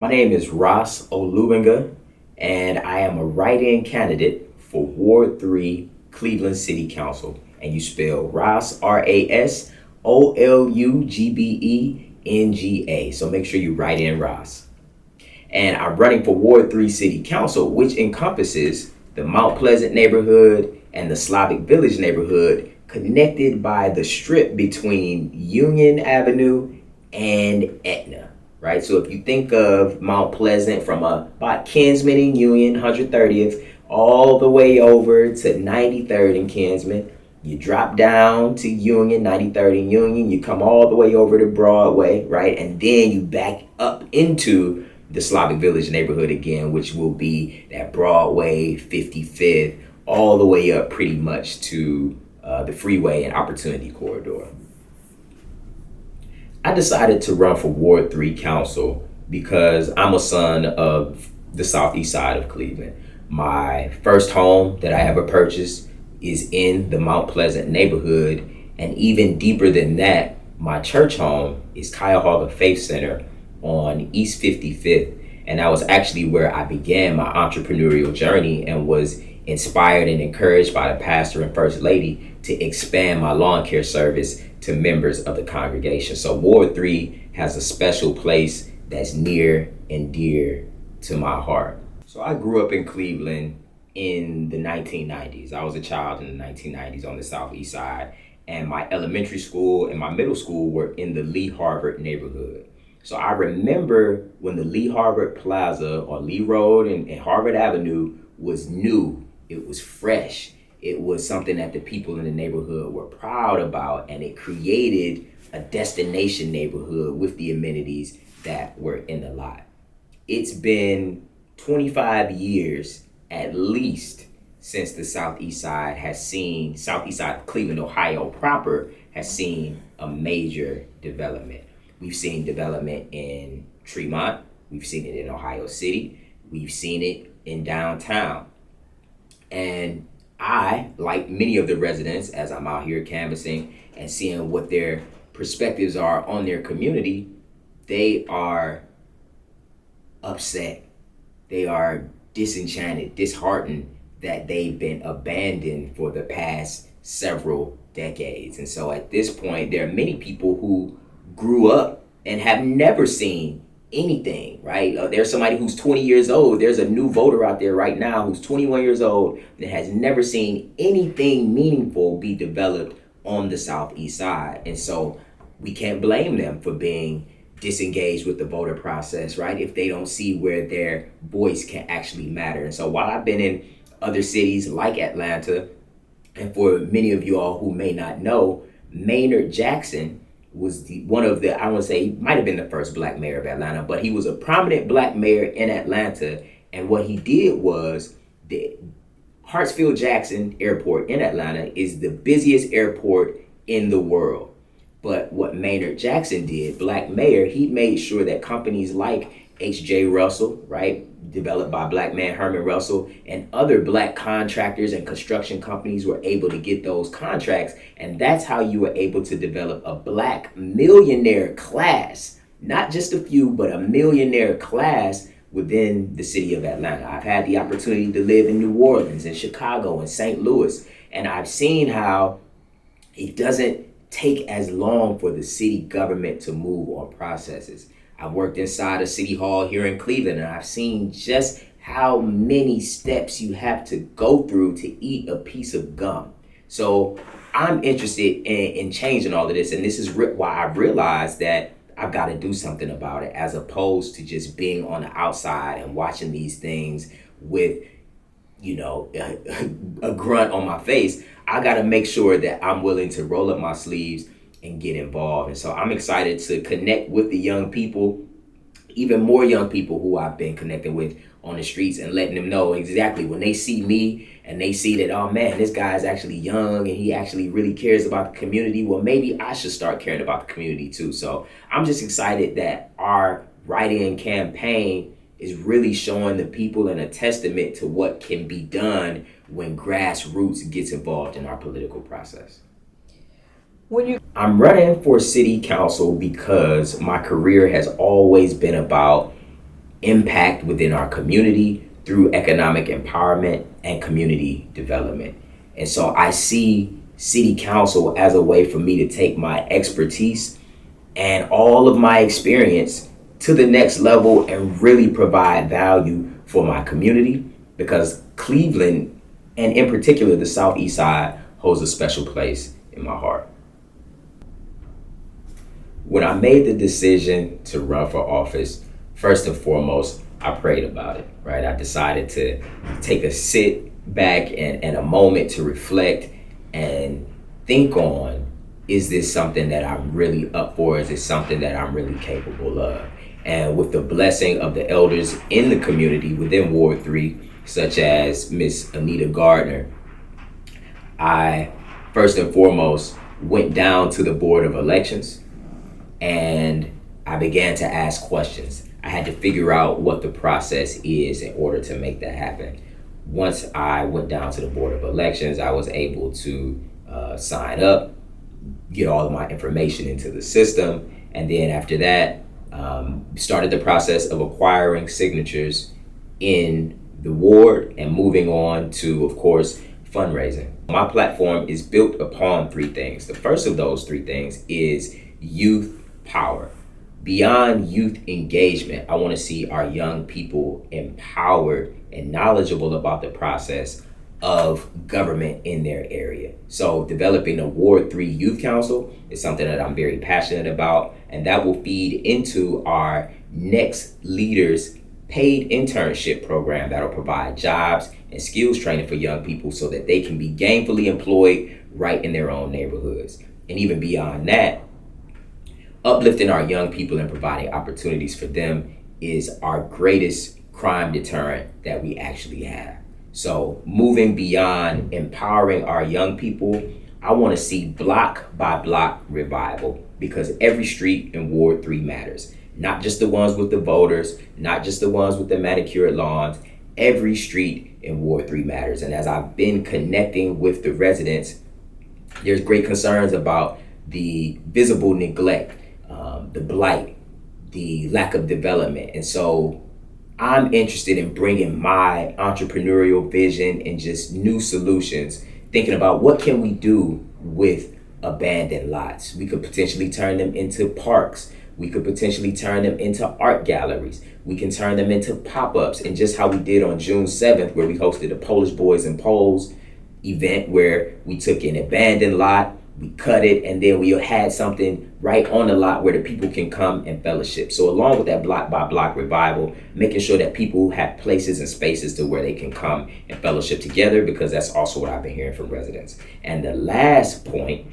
My name is Ras Olugbenga, and I am a write-in candidate for Ward 3 Cleveland City Council. And you spell Ras, Rasolugbenga. So make sure you write in Ras. And I'm running for Ward 3 City Council, which encompasses the Mount Pleasant neighborhood and the Slavic Village neighborhood, connected by the strip between Union Avenue and Etna. Right, so if you think of Mount Pleasant from about Kinsman and Union, 130th, all the way over to 93rd and Kinsman, you drop down to Union, 93rd and Union, you come all the way over to Broadway, right, and then you back up into the Slavic Village neighborhood again, which will be that Broadway, 55th, all the way up pretty much to the Freeway and Opportunity Corridor. I decided to run for Ward 3 Council because I'm a son of the southeast side of Cleveland. My first home that I ever purchased is in the Mount Pleasant neighborhood, and even deeper than that, my church home is Cuyahoga Faith Center on East 55th, and that was actually where I began my entrepreneurial journey and was inspired and encouraged by the pastor and first lady to expand my lawn care service to members of the congregation. So Ward 3 has a special place that's near and dear to my heart. So I grew up in Cleveland in the 1990s. I was a child in the 1990s on the southeast side, and my elementary school and my middle school were in the Lee Harvard neighborhood. So I remember when the Lee Harvard Plaza or Lee Road and Harvard Avenue was new, it was fresh. It was something that the people in the neighborhood were proud about, and it created a destination neighborhood with the amenities that were in the lot. It's been 25 years at least since the southeast side of Cleveland, Ohio proper, has seen a major development. We've seen development in Tremont, we've seen it in Ohio City, we've seen it in downtown. And I, like many of the residents, as I'm out here canvassing and seeing what their perspectives are on their community, they are upset. They are disenchanted, disheartened that they've been abandoned for the past several decades. And so at this point, there are many people who grew up and have never seen anything, right? There's somebody who's 20 years old. There's a new voter out there right now who's 21 years old that has never seen anything meaningful be developed on the southeast side. And so we can't blame them for being disengaged with the voter process, right? If they don't see where their voice can actually matter. And so while I've been in other cities like Atlanta, and for many of you all who may not know, Maynard Jackson was one of the, I want to say, he might have been the first black mayor of Atlanta, but he was a prominent black mayor in Atlanta. And what he did was, the Hartsfield-Jackson Airport in Atlanta is the busiest airport in the world. But what Maynard Jackson did, black mayor, he made sure that companies like H.J. Russell, right, developed by black man Herman Russell, and other black contractors and construction companies were able to get those contracts. And that's how you were able to develop a black millionaire class, not just a few, but a millionaire class within the city of Atlanta. I've had the opportunity to live in New Orleans and Chicago and St. Louis, and I've seen how it doesn't take as long for the city government to move on processes. I've worked inside a city hall here in Cleveland, and I've seen just how many steps you have to go through to eat a piece of gum. So I'm interested in changing all of this, and this is why I've realized that I've got to do something about it, as opposed to just being on the outside and watching these things with, a grunt on my face. I got to make sure that I'm willing to roll up my sleeves and get involved. And so I'm excited to connect with the young people, even more young people who I've been connecting with on the streets, and letting them know exactly when they see me and they see that, oh man, this guy is actually young and he actually really cares about the community. Well, maybe I should start caring about the community too. So I'm just excited that our write-in campaign is really showing the people and a testament to what can be done when grassroots gets involved in our political process. I'm running for city council because my career has always been about impact within our community through economic empowerment and community development. And so I see city council as a way for me to take my expertise and all of my experience to the next level and really provide value for my community, because Cleveland, and in particular the Southeast Side, holds a special place in my heart. When I made the decision to run for office, first and foremost, I prayed about it, right? I decided to take a sit back and a moment to reflect and think on, is this something that I'm really up for? Is this something that I'm really capable of? And with the blessing of the elders in the community within Ward 3, such as Miss Anita Gardner, I first and foremost went down to the Board of Elections and I began to ask questions. I had to figure out what the process is in order to make that happen. Once I went down to the Board of Elections, I was able to sign up, get all of my information into the system, and then after that, started the process of acquiring signatures in the ward and moving on to, of course, fundraising. My platform is built upon three things. The first of those three things is youth power. Beyond youth engagement, I want to see our young people empowered and knowledgeable about the process of government in their area. So developing a Ward 3 Youth Council is something that I'm very passionate about, and that will feed into our Next Leaders paid internship program that will provide jobs and skills training for young people so that they can be gainfully employed right in their own neighborhoods. And even beyond that, uplifting our young people and providing opportunities for them is our greatest crime deterrent that we actually have. So moving beyond empowering our young people, I want to see block by block revival, because every street in Ward 3 matters. Not just the ones with the voters, not just the ones with the manicured lawns. Every street in Ward 3 matters. And as I've been connecting with the residents, there's great concerns about the visible neglect, the blight, the lack of development. And so I'm interested in bringing my entrepreneurial vision and just new solutions, thinking about what can we do with abandoned lots. We could potentially turn them into parks. We could potentially turn them into art galleries. We can turn them into pop-ups, and just how we did on June 7th, where we hosted a Polish Boys and Poles event where we took an abandoned lot, we cut it, and then we had something right on the lot where the people can come and fellowship. So along with that block by block revival, making sure that people have places and spaces to where they can come and fellowship together, because that's also what I've been hearing from residents. And the last point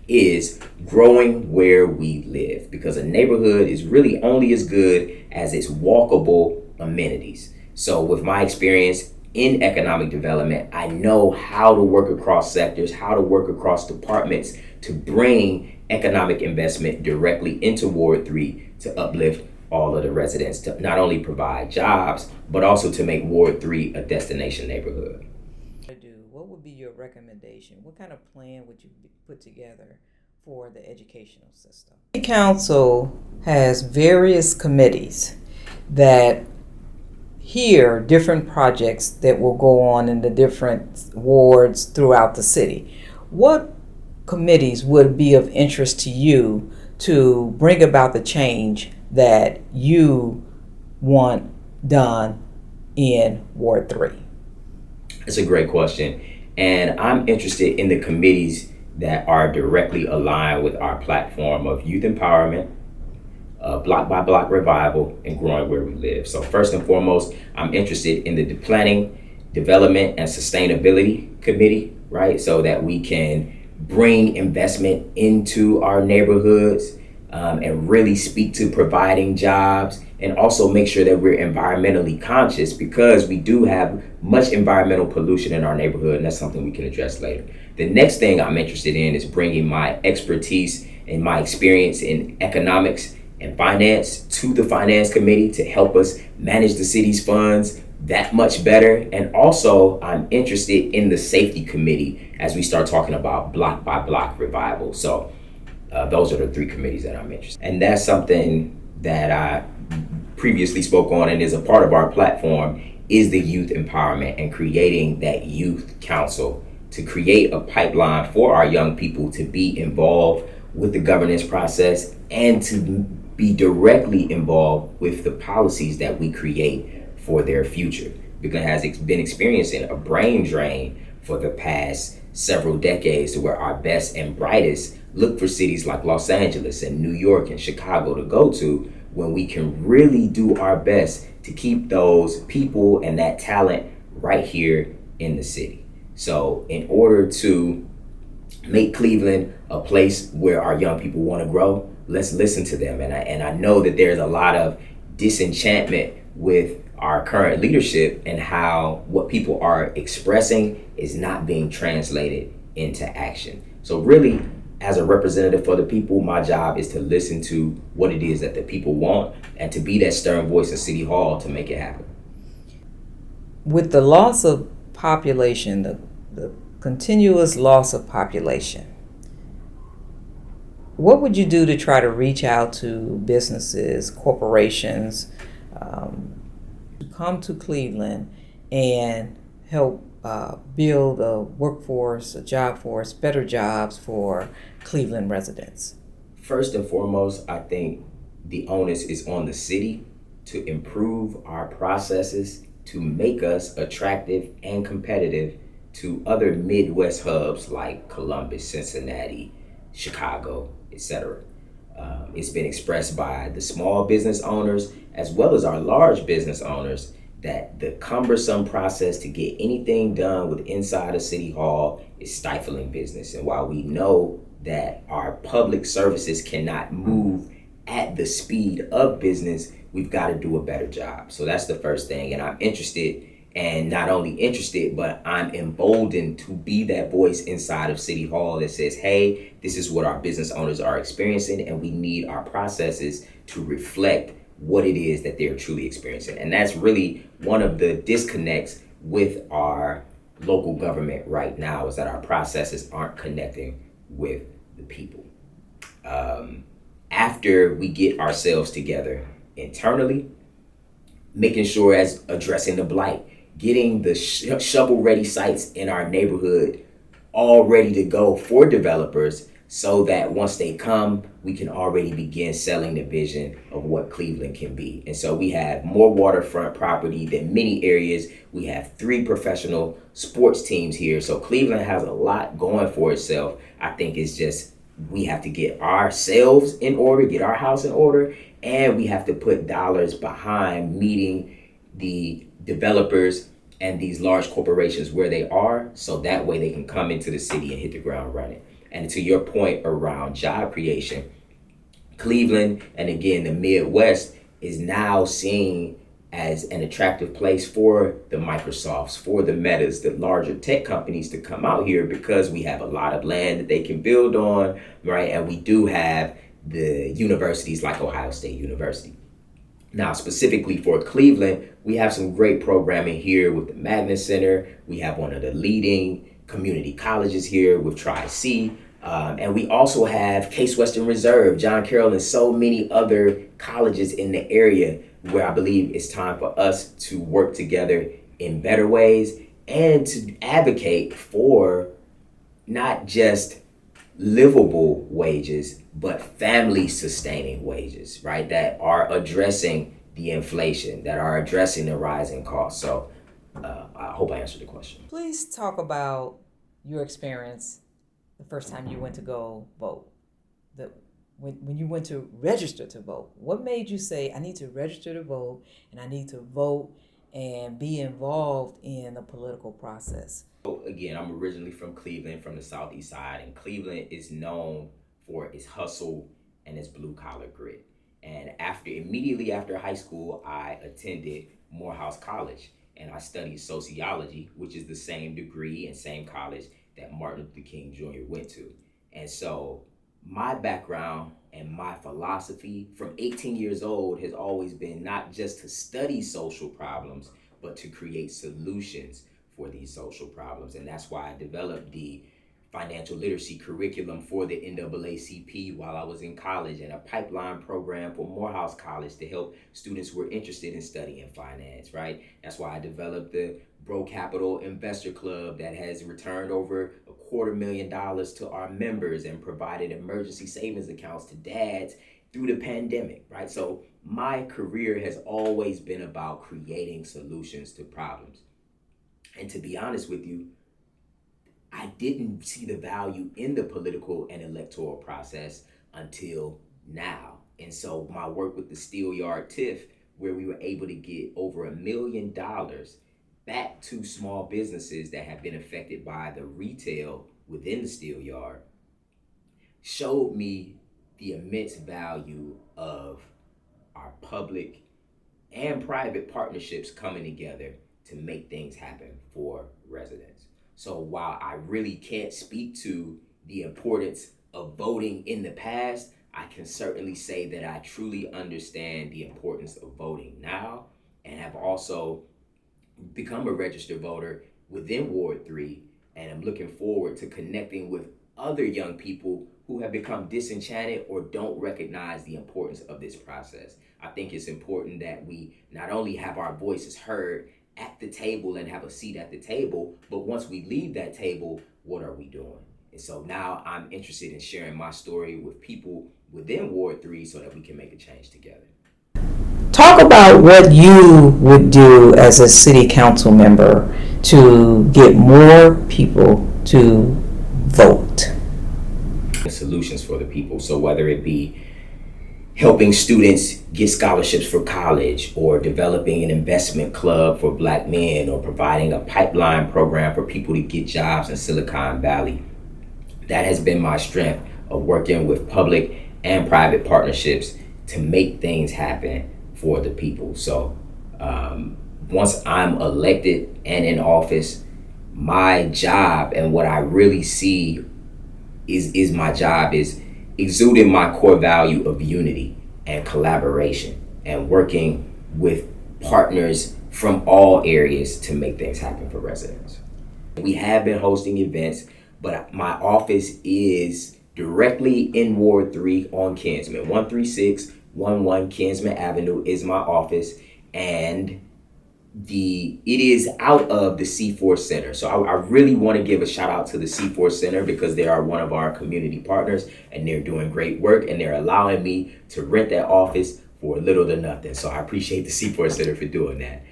is growing where we live, because a neighborhood is really only as good as its walkable amenities. So with my experience in economic development, I know how to work across sectors, how to work across departments to bring economic investment directly into Ward 3 to uplift all of the residents, to not only provide jobs, but also to make Ward 3 a destination neighborhood. What would be your recommendation? What kind of plan would you put together for the educational system? The council has various committees that hear different projects that will go on in the different wards throughout the city. What committees would be of interest to you to bring about the change that you want done in Ward 3? That's a great question. And I'm interested in the committees that are directly aligned with our platform of youth empowerment, block by block revival, and growing where we live. So first and foremost, I'm interested in the planning, development, and sustainability committee, right? So that we can bring investment into our neighborhoods and really speak to providing jobs, and also make sure that we're environmentally conscious, because we do have much environmental pollution in our neighborhood, and that's something we can address later. The next thing I'm interested in is bringing my expertise and my experience in economics and finance to the finance committee to help us manage the city's funds that much better. And also I'm interested in the safety committee as we start talking about block by block revival. So those are the three committees that I'm interested in. And that's something that I previously spoke on and is a part of our platform is the youth empowerment and creating that youth council to create a pipeline for our young people to be involved with the governance process and to be directly involved with the policies that we create for their future. Because it has been experiencing a brain drain for the past several decades to where our best and brightest look for cities like Los Angeles and New York and Chicago to go to, when we can really do our best to keep those people and that talent right here in the city. So in order to make Cleveland a place where our young people want to grow, let's listen to them. And I know that there's a lot of disenchantment with our current leadership and how what people are expressing is not being translated into action. So really, as a representative for the people, my job is to listen to what it is that the people want and to be that stern voice in City Hall to make it happen. With the loss of population, the continuous loss of population, what would you do to try to reach out to businesses, corporations, to come to Cleveland and help build a workforce, a job force, better jobs for Cleveland residents? First and foremost, I think the onus is on the city to improve our processes to make us attractive and competitive to other Midwest hubs like Columbus, Cincinnati, Chicago, etc. It's been expressed by the small business owners as well as our large business owners that the cumbersome process to get anything done with inside of City Hall is stifling business. And while we know that our public services cannot move at the speed of business, we've got to do a better job. So that's the first thing. And I'm interested, and not only interested, but I'm emboldened to be that voice inside of City Hall that says, hey, this is what our business owners are experiencing, and we need our processes to reflect what it is that they're truly experiencing. And that's really one of the disconnects with our local government right now, is that our processes aren't connecting with the people. After we get ourselves together internally, making sure as addressing the blight, getting the shovel-ready sites in our neighborhood all ready to go for developers, so that once they come, we can already begin selling the vision of what Cleveland can be. And so we have more waterfront property than many areas. We have 3 professional sports teams here. So Cleveland has a lot going for itself. I think it's just, we have to get ourselves in order, get our house in order, and we have to put dollars behind meeting the developers and these large corporations where they are, so that way they can come into the city and hit the ground running. And to your point around job creation, Cleveland, and again, the Midwest, is now seen as an attractive place for the Microsofts, for the Metas, the larger tech companies to come out here, because we have a lot of land that they can build on, right? And we do have the universities like Ohio State University. Now, specifically for Cleveland, we have some great programming here with the Magnet Center. We have one of the leading community colleges here with Tri-C. And we also have Case Western Reserve, John Carroll, and so many other colleges in the area, where I believe it's time for us to work together in better ways and to advocate for not just livable wages, but family sustaining wages, right? That are addressing the inflation, that are addressing the rising costs. So I hope I answered the question. Please talk about your experience the first time you went to go vote. When you went to register to vote, what made you say, I need to register to vote and I need to vote and be involved in the political process? Again, I'm originally from Cleveland, from the southeast side, and Cleveland is known for its hustle and its blue collar grit. And immediately after high school, I attended Morehouse College, and I studied sociology, which is the same degree and same college that Martin Luther King Jr. went to. And so my background and my philosophy from 18 years old has always been not just to study social problems, but to create solutions for these social problems. And that's why I developed the financial literacy curriculum for the NAACP while I was in college, and a pipeline program for Morehouse College to help students who were interested in studying finance, right? That's why I developed the Bro Capital Investor Club that has returned over $250,000 to our members and provided emergency savings accounts to dads through the pandemic, right? So my career has always been about creating solutions to problems. And to be honest with you, I didn't see the value in the political and electoral process until now. And so my work with the Steelyard TIF, where we were able to get over $1 million back to small businesses that have been affected by the retail within the Steelyard, showed me the immense value of our public and private partnerships coming together to make things happen for residents. So while I really can't speak to the importance of voting in the past, I can certainly say that I truly understand the importance of voting now, and have also become a registered voter within Ward 3, and I'm looking forward to connecting with other young people who have become disenchanted or don't recognize the importance of this process. I think it's important that we not only have our voices heard at the table and have a seat at the table, but once we leave that table, what are we doing? And so now I'm interested in sharing my story with people within Ward 3 so that we can make a change together. Talk about what you would do as a city council member to get more people to vote. Solutions for the people. So whether it be helping students get scholarships for college, or developing an investment club for Black men, or providing a pipeline program for people to get jobs in Silicon Valley, that has been my strength of working with public and private partnerships to make things happen for the people. So once I'm elected and in office, my job and what I really see is my job is exuding my core value of unity and collaboration and working with partners from all areas to make things happen for residents. We have been hosting events, but my office is directly in Ward 3 on Kinsman. 13611 Kinsman Avenue is my office, and it is out of the C4 Center. So I really want to give a shout out to the C4 Center, because they are one of our community partners and they're doing great work, and they're allowing me to rent that office for little to nothing. So I appreciate the C4 Center for doing that.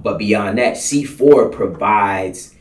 But beyond that, C4 provides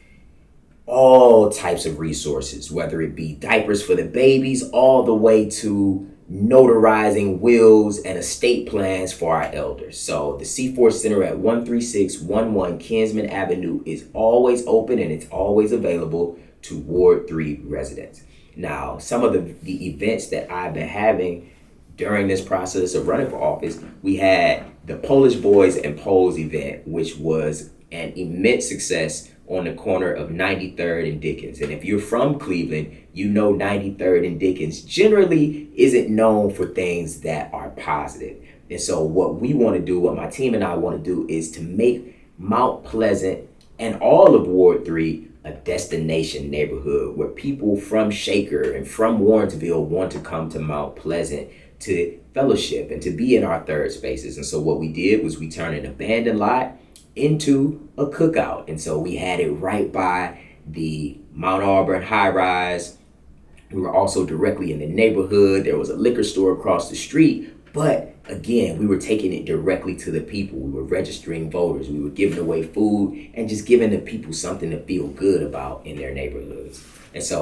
all types of resources, whether it be diapers for the babies, all the way to notarizing wills and estate plans for our elders. So the C4 Center at 13611 Kinsman Avenue is always open, and it's always available to Ward 3 residents. Now, some of the events that I've been having during this process of running for office, we had the Polish Boys and Poles event, which was an immense success on the corner of 93rd and Dickens. And if you're from Cleveland, you know 93rd and Dickens generally isn't known for things that are positive. And so what we want to do, what my team and I want to do, is to make Mount Pleasant and all of Ward 3 a destination neighborhood where people from Shaker and from Warrensville want to come to Mount Pleasant to fellowship and to be in our third spaces. And so what we did was we turned an abandoned lot into a cookout. And so we had it right by the Mount Auburn high rise. We were also directly in the neighborhood. There was a liquor store across the street. But again, we were taking it directly to the people. We were registering voters. We were giving away food and just giving the people something to feel good about in their neighborhoods. And so